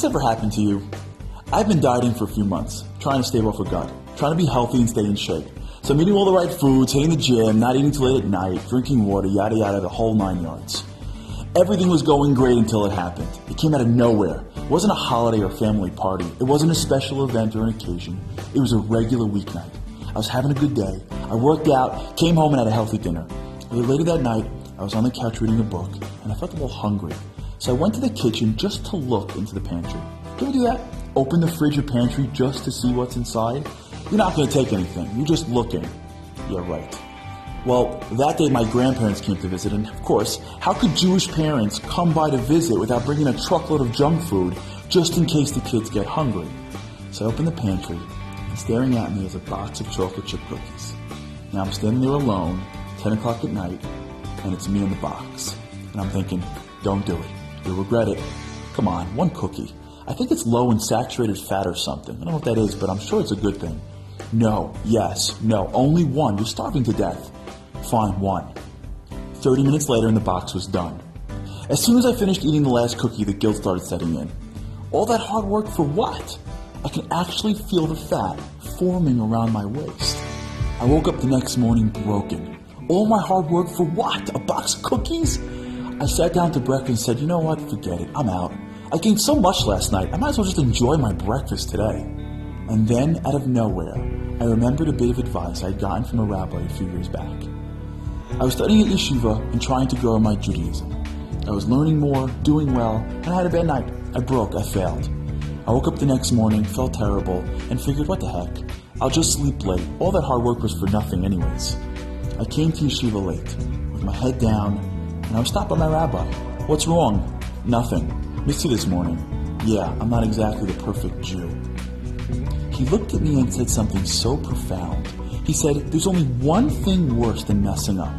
ever happened to you? I've been dieting for a few months, trying to stave off a gut, trying to be healthy and stay in shape. So I'm eating all the right foods, hitting the gym, not eating till late at night, drinking water, yada yada, the whole 9 yards. Everything was going great until it happened. It came out of nowhere. It wasn't a holiday or family party. It wasn't a special event or an occasion. It was a regular weeknight. I was having a good day. I worked out, came home and had a healthy dinner. Later that night, I was on the couch reading a book, and I felt a little hungry. So I went to the kitchen just to look into the pantry. Do you ever do that? Open the fridge or pantry just to see what's inside? You're not going to take anything. You're just looking. Yeah, right. Well, that day my grandparents came to visit, and of course, how could Jewish parents come by to visit without bringing a truckload of junk food just in case the kids get hungry? So I opened the pantry, and staring at me is a box of chocolate chip cookies. Now I'm standing there alone, 10 o'clock at night, and it's me in the box. And I'm thinking, don't do it. You'll regret it. Come on, one cookie. I think it's low in saturated fat or something. I don't know what that is, but I'm sure it's a good thing. No, yes, no, only one. You're starving to death. Fine, one. 30 minutes later and the box was done. As soon as I finished eating the last cookie, the guilt started setting in. All that hard work for what? I can actually feel the fat forming around my waist. I woke up the next morning broken. All my hard work for what? A box of cookies? I sat down to breakfast and said, you know what, forget it, I'm out. I gained so much last night, I might as well just enjoy my breakfast today. And then, out of nowhere, I remembered a bit of advice I had gotten from a rabbi a few years back. I was studying at yeshiva and trying to grow in my Judaism. I was learning more, doing well, and I had a bad night. I failed. I woke up the next morning, felt terrible, and figured, what the heck, I'll just sleep late. All that hard work was for nothing anyways. I came to yeshiva late, with my head down, and I was stopped by my rabbi. What's wrong? Nothing. Missed you this morning. Yeah, I'm not exactly the perfect Jew. He looked at me and said something so profound. He said, there's only one thing worse than messing up.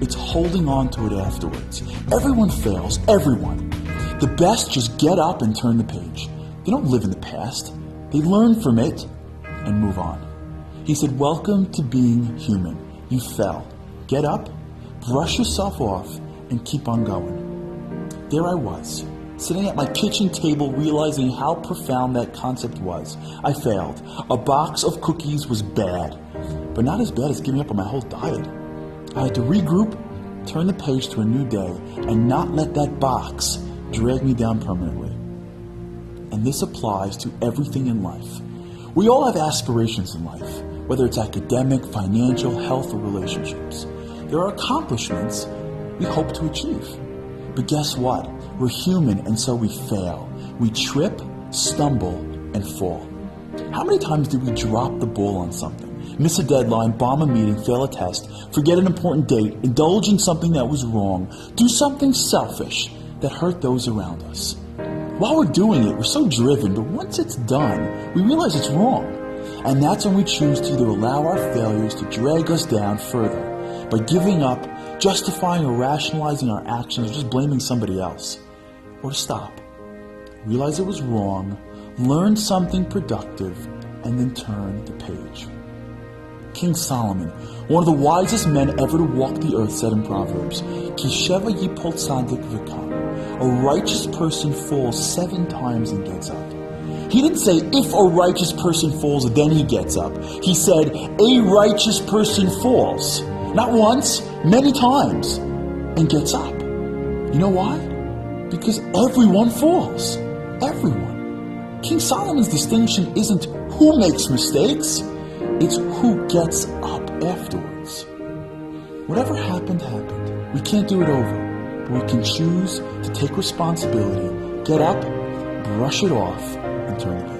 It's holding on to it afterwards. Everyone fails, everyone. The best just get up and turn the page. They don't live in the past. They learn from it and move on. He said, welcome to being human. You fell. Get up, brush yourself off, and keep on going. There I was, sitting at my kitchen table realizing how profound that concept was. I failed. A box of cookies was bad, but not as bad as giving up on my whole diet. I had to regroup, turn the page to a new day, and not let that box drag me down permanently. And this applies to everything in life. We all have aspirations in life, whether it's academic, financial, health, or relationships. There are accomplishments we hope to achieve. But guess what? We're human, and so we fail. We trip, stumble, and fall. How many times did we drop the ball on something? Miss a deadline, bomb a meeting, fail a test, forget an important date, indulge in something that was wrong, do something selfish that hurt those around us. While we're doing it, we're so driven, but once it's done, we realize it's wrong. And that's when we choose to either allow our failures to drag us down further by giving up, justifying or rationalizing our actions, or just blaming somebody else. Or to stop, realize it was wrong, learn something productive, and then turn the page. King Solomon, one of the wisest men ever to walk the earth, said in Proverbs, Ki sheva yipol tzadik v'kam. A righteous person falls 7 times and gets up. He didn't say, if a righteous person falls, then he gets up. He said, a righteous person falls. Not once, many times, and gets up. You know why? Because everyone falls. Everyone. King Solomon's distinction isn't who makes mistakes, it's who gets up afterwards. Whatever happened, happened. We can't do it over, but we can choose to take responsibility, get up, brush it off, and turn it in.